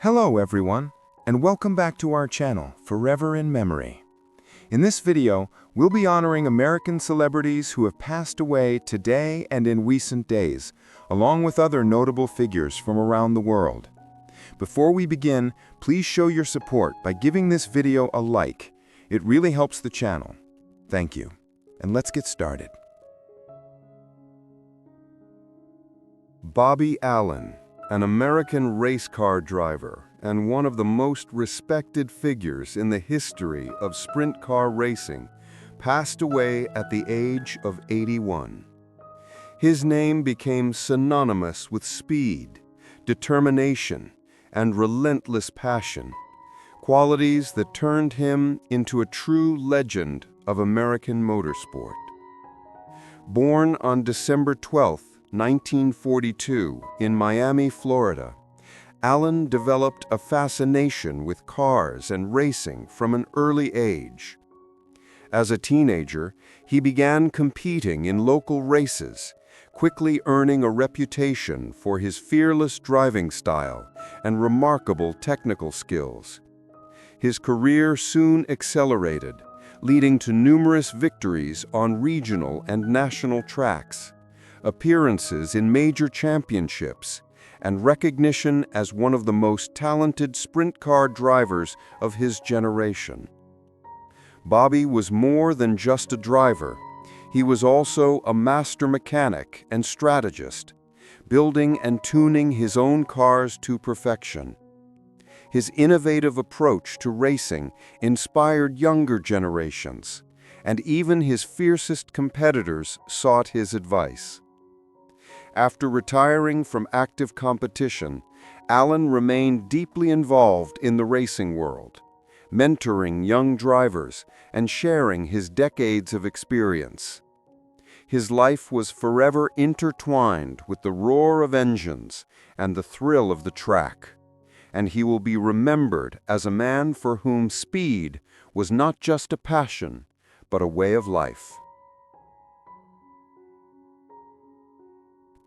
Hello everyone, and welcome back to our channel, Forever in Memory. In this video, we'll be honoring American celebrities who have passed away today and in recent days, along with other notable figures from around the world. Before we begin, please show your support by giving this video a like. It really helps the channel. Thank you. And let's get started. Bobby Allen, an American race car driver and one of the most respected figures in the history of sprint car racing, passed away at the age of 81. His name became synonymous with speed, determination, and relentless passion, qualities that turned him into a true legend of American motorsport. Born on December 12, 1942, in Miami, Florida, Allen developed a fascination with cars and racing from an early age. As a teenager, he began competing in local races, quickly earning a reputation for his fearless driving style and remarkable technical skills. His career soon accelerated, leading to numerous victories on regional and national tracks, appearances in major championships, and recognition as one of the most talented sprint car drivers of his generation. Bobby was more than just a driver. He was also a master mechanic and strategist, building and tuning his own cars to perfection. His innovative approach to racing inspired younger generations, and even his fiercest competitors sought his advice. After retiring from active competition, Allen remained deeply involved in the racing world, mentoring young drivers and sharing his decades of experience. His life was forever intertwined with the roar of engines and the thrill of the track, and he will be remembered as a man for whom speed was not just a passion, but a way of life.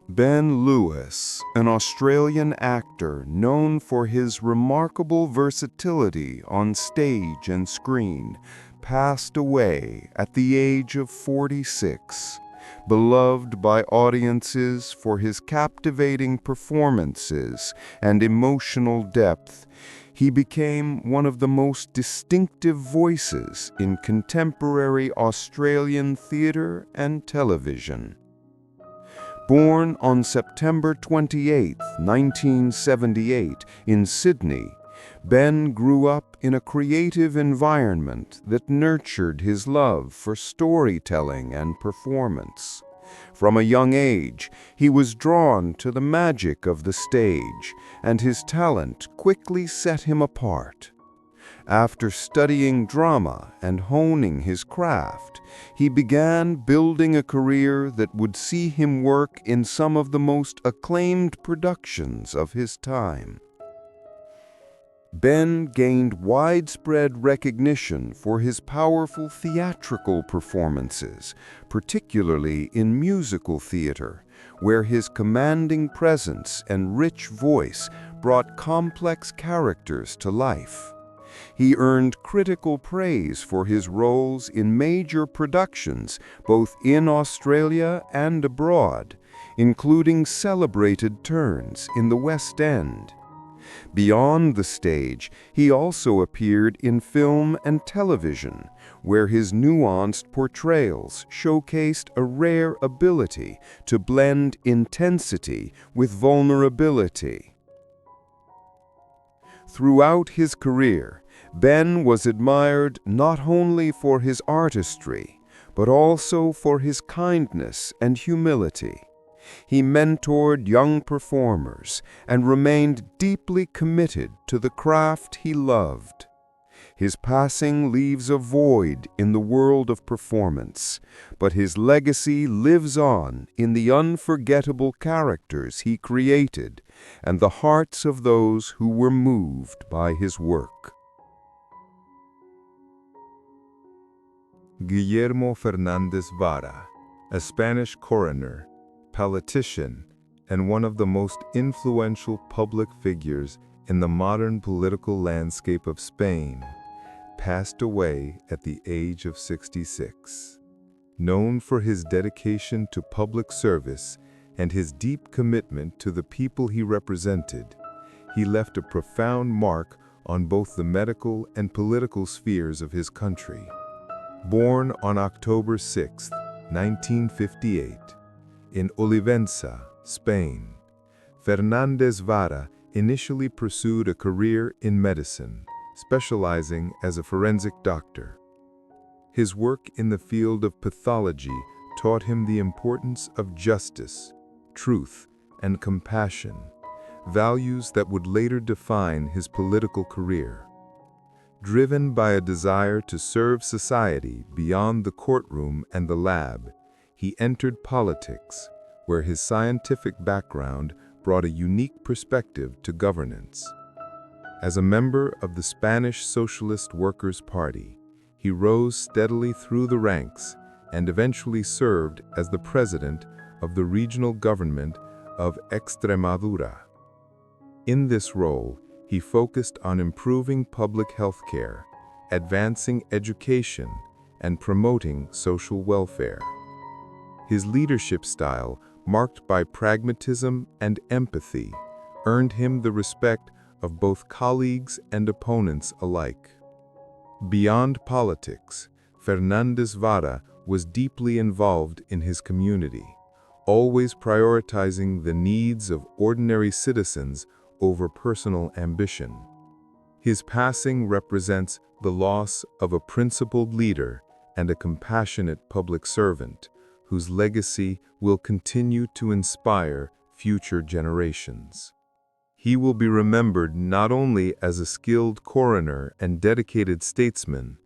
Ben Lewis, an Australian actor known for his remarkable versatility on stage and screen, passed away at the age of 46. Beloved by audiences for his captivating performances and emotional depth, he became one of the most distinctive voices in contemporary Australian theatre and television. Born on September 28, 1978, in Sydney, Ben grew up in a creative environment that nurtured his love for storytelling and performance. From a young age, he was drawn to the magic of the stage, and his talent quickly set him apart. After studying drama and honing his craft, he began building a career that would see him work in some of the most acclaimed productions of his time. Ben gained widespread recognition for his powerful theatrical performances, particularly in musical theater, where his commanding presence and rich voice brought complex characters to life. He earned critical praise for his roles in major productions, both in Australia and abroad, including celebrated turns in the West End. Beyond the stage, he also appeared in film and television, where his nuanced portrayals showcased a rare ability to blend intensity with vulnerability. Throughout his career, Ben was admired not only for his artistry, but also for his kindness and humility. He mentored young performers and remained deeply committed to the craft he loved. His passing leaves a void in the world of performance, but his legacy lives on in the unforgettable characters he created and the hearts of those who were moved by his work. Guillermo Fernández Vara, a Spanish coroner, politician, and one of the most influential public figures in the modern political landscape of Spain, passed away at the age of 66. Known for his dedication to public service and his deep commitment to the people he represented, he left a profound mark on both the medical and political spheres of his country. Born on October 6, 1958, in Olivenza, Spain, Fernández Vara initially pursued a career in medicine, specializing as a forensic doctor. His work in the field of pathology taught him the importance of justice, truth, and compassion, values that would later define his political career. Driven by a desire to serve society beyond the courtroom and the lab, he entered politics, where his scientific background brought a unique perspective to governance. As a member of the Spanish Socialist Workers' Party, he rose steadily through the ranks and eventually served as the president of the regional government of Extremadura. In this role, he focused on improving public health care, advancing education, and promoting social welfare. His leadership style, marked by pragmatism and empathy, earned him the respect of both colleagues and opponents alike. Beyond politics, Fernández Vara was deeply involved in his community, always prioritizing the needs of ordinary citizens over personal ambition. His passing represents the loss of a principled leader and a compassionate public servant, whose legacy will continue to inspire future generations. He will be remembered not only as a skilled coroner and dedicated statesman,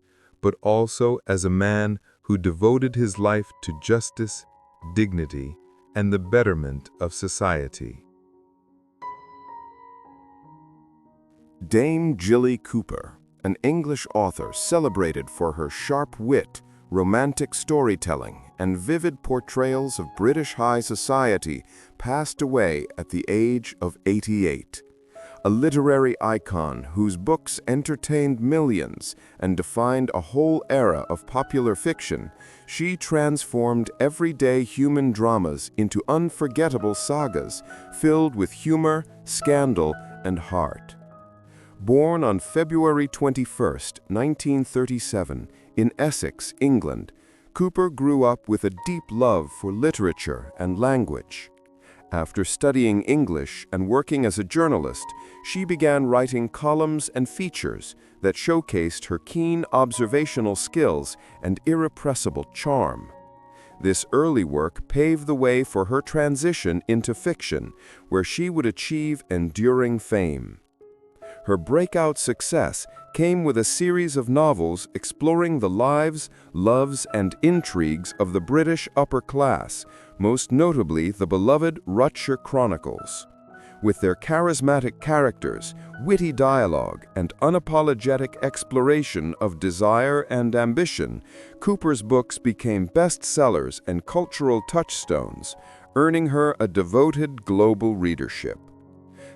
but also as a man who devoted his life to justice, dignity, and the betterment of society. Dame Jilly Cooper, an English author celebrated for her sharp wit, romantic storytelling, and vivid portrayals of British high society, passed away at the age of 88. A literary icon whose books entertained millions and defined a whole era of popular fiction, she transformed everyday human dramas into unforgettable sagas filled with humor, scandal, and heart. Born on February 21, 1937, in Essex, England, Cooper grew up with a deep love for literature and language. After studying English and working as a journalist, she began writing columns and features that showcased her keen observational skills and irrepressible charm. This early work paved the way for her transition into fiction, where she would achieve enduring fame. Her breakout success came with a series of novels exploring the lives, loves, and intrigues of the British upper class, most notably the beloved Rutshire Chronicles. With their charismatic characters, witty dialogue, and unapologetic exploration of desire and ambition, Cooper's books became bestsellers and cultural touchstones, earning her a devoted global readership.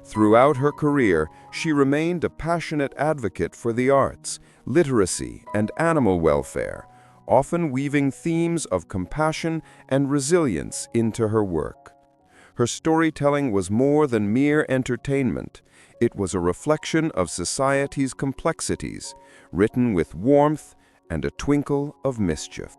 Throughout her career, she remained a passionate advocate for the arts, literacy, and animal welfare, often weaving themes of compassion and resilience into her work. Her storytelling was more than mere entertainment. It was a reflection of society's complexities, written with warmth and a twinkle of mischief.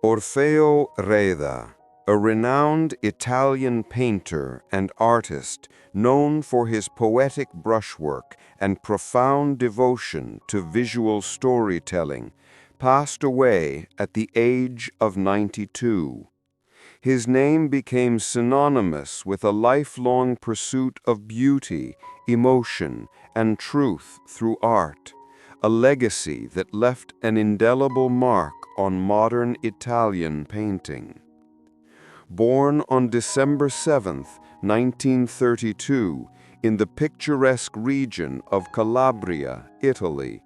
Orfeo Reda, a renowned Italian painter and artist known for his poetic brushwork and profound devotion to visual storytelling, passed away at the age of 92. His name became synonymous with a lifelong pursuit of beauty, emotion, and truth through art, a legacy that left an indelible mark on modern Italian painting. Born on December 7, 1932, in the picturesque region of Calabria, Italy,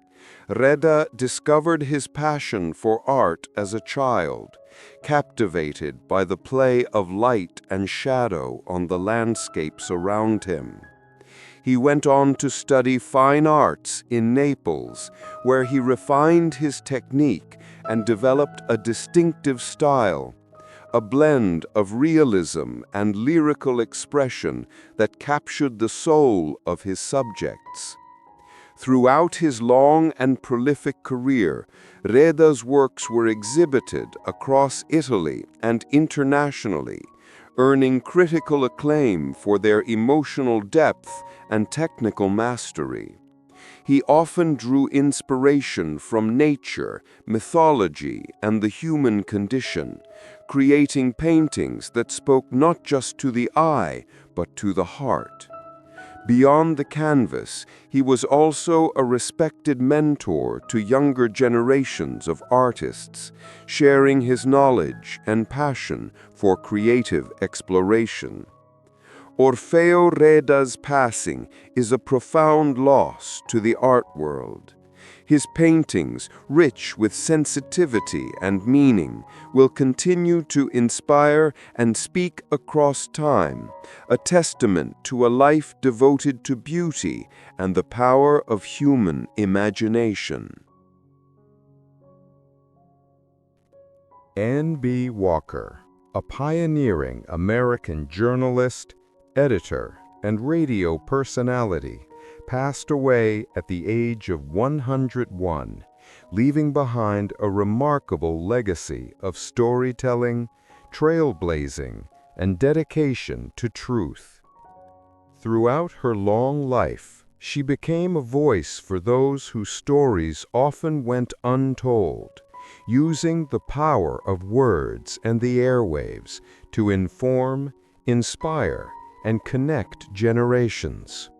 Reda discovered his passion for art as a child, captivated by the play of light and shadow on the landscapes around him. He went on to study fine arts in Naples, where he refined his technique and developed a distinctive style, a blend of realism and lyrical expression that captured the soul of his subjects. Throughout his long and prolific career, Reda's works were exhibited across Italy and internationally, earning critical acclaim for their emotional depth and technical mastery. He often drew inspiration from nature, mythology, and the human condition, creating paintings that spoke not just to the eye, but to the heart. Beyond the canvas, he was also a respected mentor to younger generations of artists, sharing his knowledge and passion for creative exploration. Orfeo Reda's passing is a profound loss to the art world. His paintings, rich with sensitivity and meaning, will continue to inspire and speak across time, a testament to a life devoted to beauty and the power of human imagination. Anne B. Walker, a pioneering American journalist, editor, and radio personality, passed away at the age of 101, leaving behind a remarkable legacy of storytelling, trailblazing, and dedication to truth. Throughout her long life, she became a voice for those whose stories often went untold, using the power of words and the airwaves to inform, inspire, and connect generations.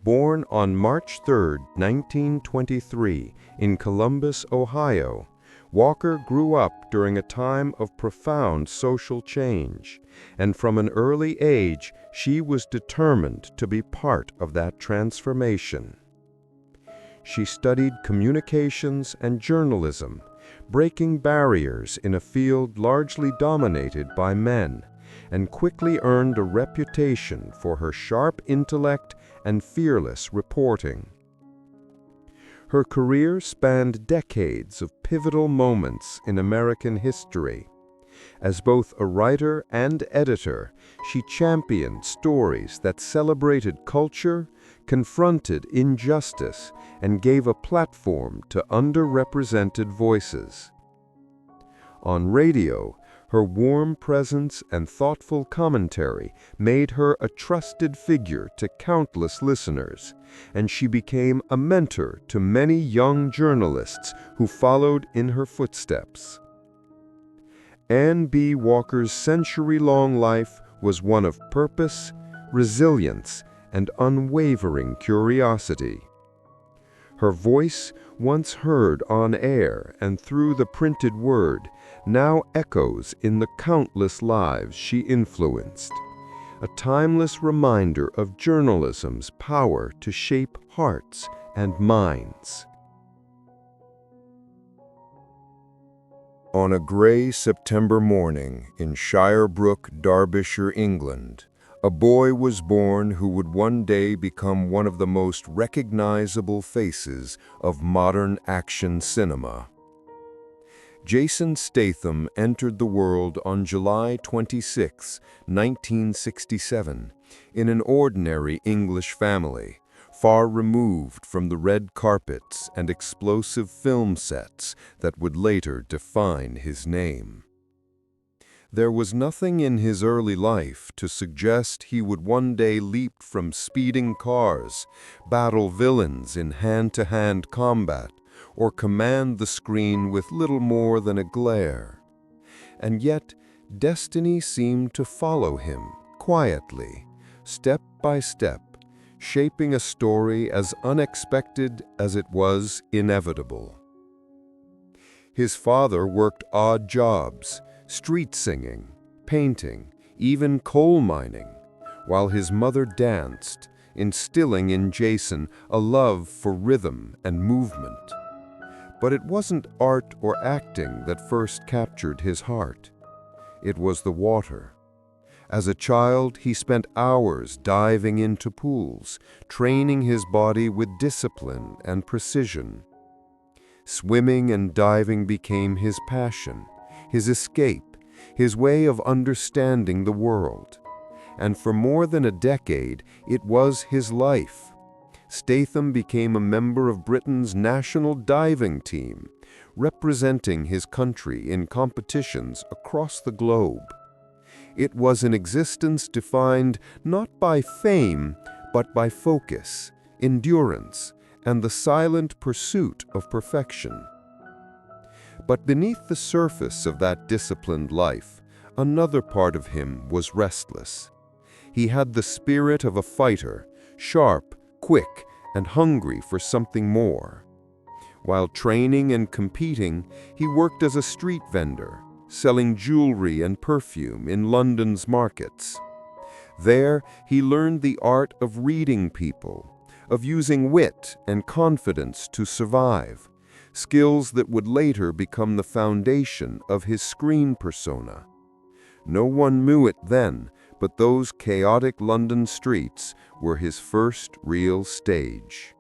Born on March 3, 1923, in Columbus, Ohio, Walker grew up during a time of profound social change, and from an early age she was determined to be part of that transformation. She studied communications and journalism, breaking barriers in a field largely dominated by men, and quickly earned a reputation for her sharp intellect and fearless reporting. Her career spanned decades of pivotal moments in American history. As both a writer and editor, she championed stories that celebrated culture, confronted injustice, and gave a platform to underrepresented voices. On radio, her warm presence and thoughtful commentary made her a trusted figure to countless listeners, and she became a mentor to many young journalists who followed in her footsteps. Anne B. Walker's century-long life was one of purpose, resilience, and unwavering curiosity. Her voice, once heard on air and through the printed word, now echoes in the countless lives she influenced, a timeless reminder of journalism's power to shape hearts and minds. On a gray September morning in Shirebrook, Derbyshire, England, a boy was born who would one day become one of the most recognizable faces of modern action cinema. Jason Statham entered the world on July 26, 1967, in an ordinary English family, far removed from the red carpets and explosive film sets that would later define his name. There was nothing in his early life to suggest he would one day leap from speeding cars, battle villains in hand-to-hand combat, or command the screen with little more than a glare. And yet, destiny seemed to follow him, quietly, step by step, shaping a story as unexpected as it was inevitable. His father worked odd jobs, street singing, painting, even coal mining, while his mother danced, instilling in Jason a love for rhythm and movement. But it wasn't art or acting that first captured his heart. It was the water. As a child, he spent hours diving into pools, training his body with discipline and precision. Swimming and diving became his passion, his escape, his way of understanding the world. And for more than a decade, it was his life. Statham became a member of Britain's national diving team, representing his country in competitions across the globe. It was an existence defined not by fame, but by focus, endurance, and the silent pursuit of perfection. But beneath the surface of that disciplined life, another part of him was restless. He had the spirit of a fighter, sharp, quick, and hungry for something more. While training and competing, he worked as a street vendor, selling jewelry and perfume in London's markets. There, he learned the art of reading people, of using wit and confidence to survive, skills that would later become the foundation of his screen persona. No one knew it then, but those chaotic London streets were his first real stage.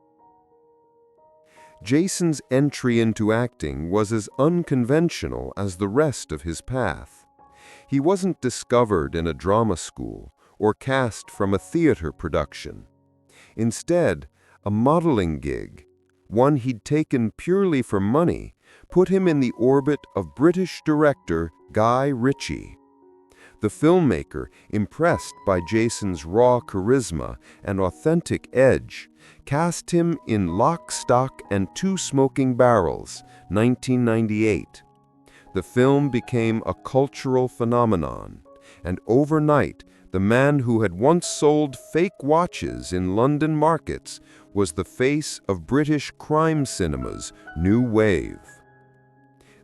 Jason's entry into acting was as unconventional as the rest of his path. He wasn't discovered in a drama school or cast from a theater production. Instead, a modeling gig, one he'd taken purely for money, put him in the orbit of British director Guy Ritchie. The filmmaker, impressed by Jason's raw charisma and authentic edge, cast him in Lock, Stock, and Two Smoking Barrels, 1998. The film became a cultural phenomenon, and overnight, the man who had once sold fake watches in London markets was the face of British crime cinema's new wave.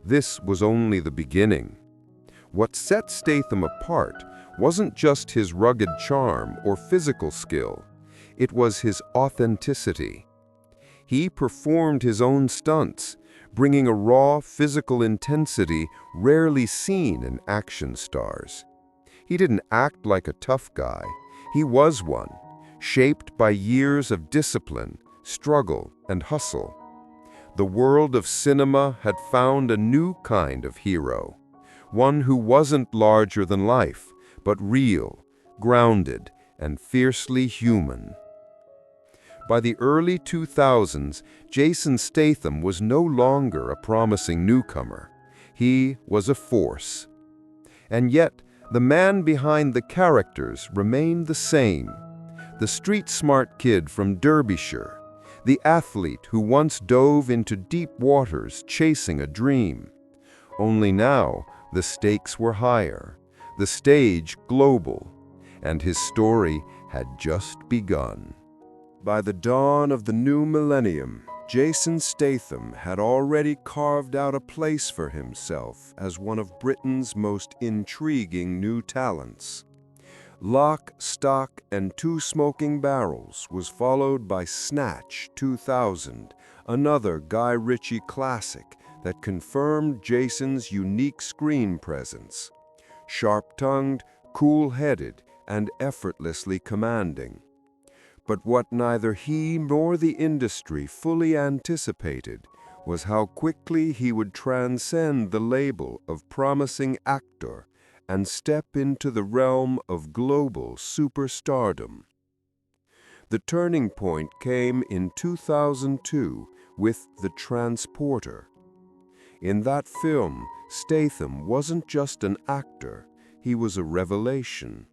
This was only the beginning. What set Statham apart wasn't just his rugged charm or physical skill, it was his authenticity. He performed his own stunts, bringing a raw physical intensity rarely seen in action stars. He didn't act like a tough guy, he was one, shaped by years of discipline, struggle, and hustle. The world of cinema had found a new kind of hero. One who wasn't larger than life, but real, grounded, and fiercely human. By the early 2000s, Jason Statham was no longer a promising newcomer. He was a force. And yet, the man behind the characters remained the same. The street-smart kid from Derbyshire, the athlete who once dove into deep waters chasing a dream. Only now, the stakes were higher, the stage global, and his story had just begun. By the dawn of the new millennium, Jason Statham had already carved out a place for himself as one of Britain's most intriguing new talents. Lock, Stock, and Two Smoking Barrels was followed by Snatch 2000, another Guy Ritchie classic that confirmed Jason's unique screen presence. Sharp-tongued, cool-headed, and effortlessly commanding. But what neither he nor the industry fully anticipated was how quickly he would transcend the label of promising actor and step into the realm of global superstardom. The turning point came in 2002 with The Transporter. In that film, Statham wasn't just an actor, he was a revelation.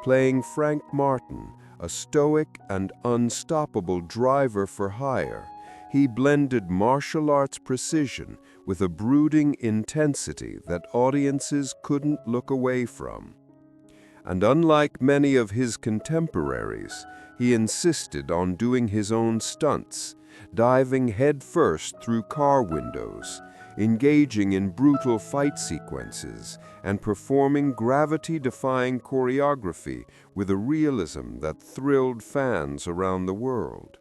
Playing Frank Martin, a stoic and unstoppable driver for hire, he blended martial arts precision with a brooding intensity that audiences couldn't look away from. And unlike many of his contemporaries, he insisted on doing his own stunts, diving headfirst through car windows, engaging in brutal fight sequences and performing gravity-defying choreography with a realism that thrilled fans around the world.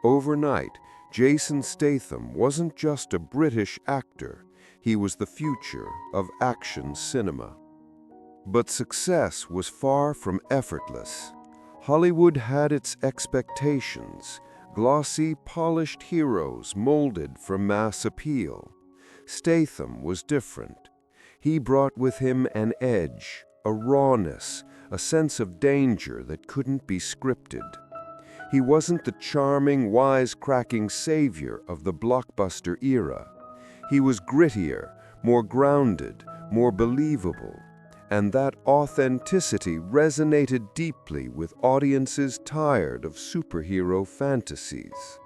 Overnight, Jason Statham wasn't just a British actor, he was the future of action cinema. But success was far from effortless. Hollywood had its expectations, glossy, polished heroes molded for mass appeal. Statham was different. He brought with him an edge, a rawness, a sense of danger that couldn't be scripted. He wasn't the charming, wisecracking savior of the blockbuster era. He was grittier, more grounded, more believable, and that authenticity resonated deeply with audiences tired of superhero fantasies.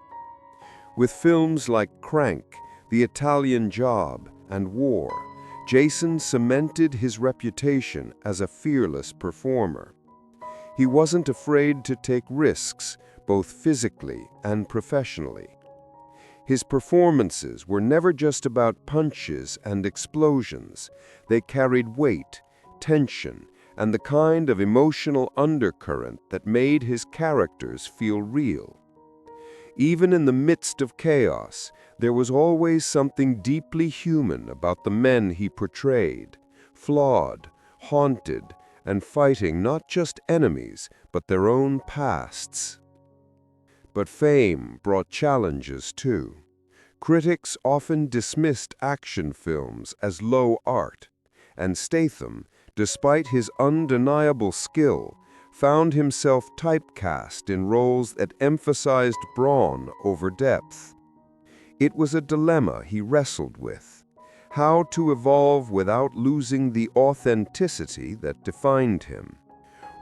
With films like Crank, The Italian Job, and War, Jason cemented his reputation as a fearless performer. He wasn't afraid to take risks, both physically and professionally. His performances were never just about punches and explosions. They carried weight, tension, and the kind of emotional undercurrent that made his characters feel real. Even in the midst of chaos, there was always something deeply human about the men he portrayed, flawed, haunted, and fighting not just enemies, but their own pasts. But fame brought challenges too. Critics often dismissed action films as low art, and Statham, despite his undeniable skill, found himself typecast in roles that emphasized brawn over depth. It was a dilemma he wrestled with: how to evolve without losing the authenticity that defined him.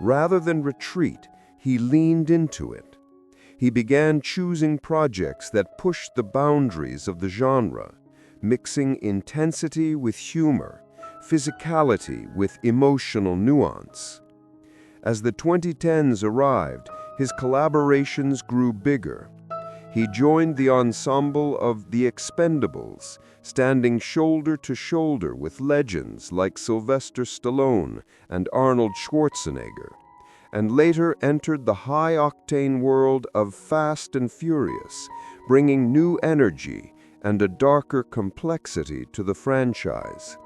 Rather than retreat, he leaned into it. He began choosing projects that pushed the boundaries of the genre, mixing intensity with humor, physicality with emotional nuance. As the 2010s arrived, his collaborations grew bigger. He joined the ensemble of The Expendables, standing shoulder to shoulder with legends like Sylvester Stallone and Arnold Schwarzenegger, and later entered the high-octane world of Fast and Furious, bringing new energy and a darker complexity to the franchise.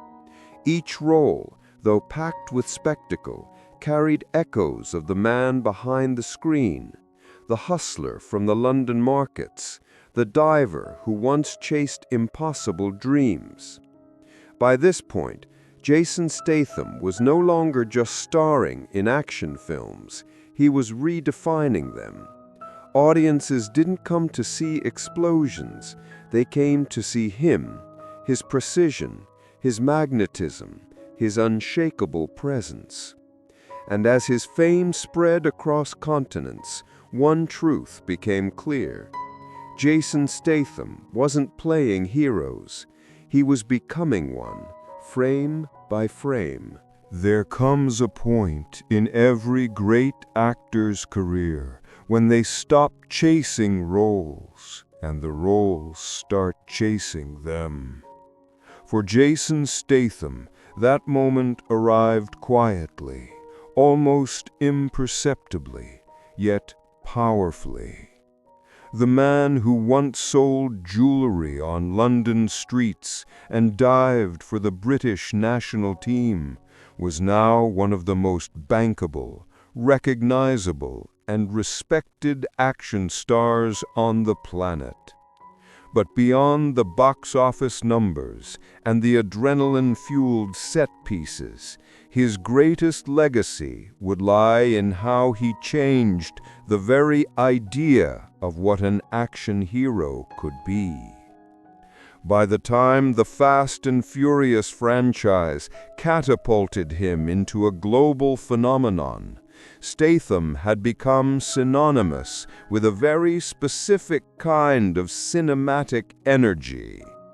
Each role, though packed with spectacle, carried echoes of the man behind the screen, the hustler from the London markets, the diver who once chased impossible dreams. By this point, Jason Statham was no longer just starring in action films, he was redefining them. Audiences didn't come to see explosions, they came to see him, his precision, his magnetism, his unshakable presence. And as his fame spread across continents, one truth became clear. Jason Statham wasn't playing heroes, he was becoming one, frame by frame. There comes a point in every great actor's career when they stop chasing roles and the roles start chasing them. For Jason Statham, that moment arrived quietly, almost imperceptibly, yet powerfully. The man who once sold jewelry on London streets and dived for the British national team was now one of the most bankable, recognizable, and respected action stars on the planet. But beyond the box office numbers and the adrenaline-fueled set pieces, his greatest legacy would lie in how he changed the very idea of what an action hero could be. By the time the Fast and Furious franchise catapulted him into a global phenomenon, Statham had become synonymous with a very specific kind of cinematic energy.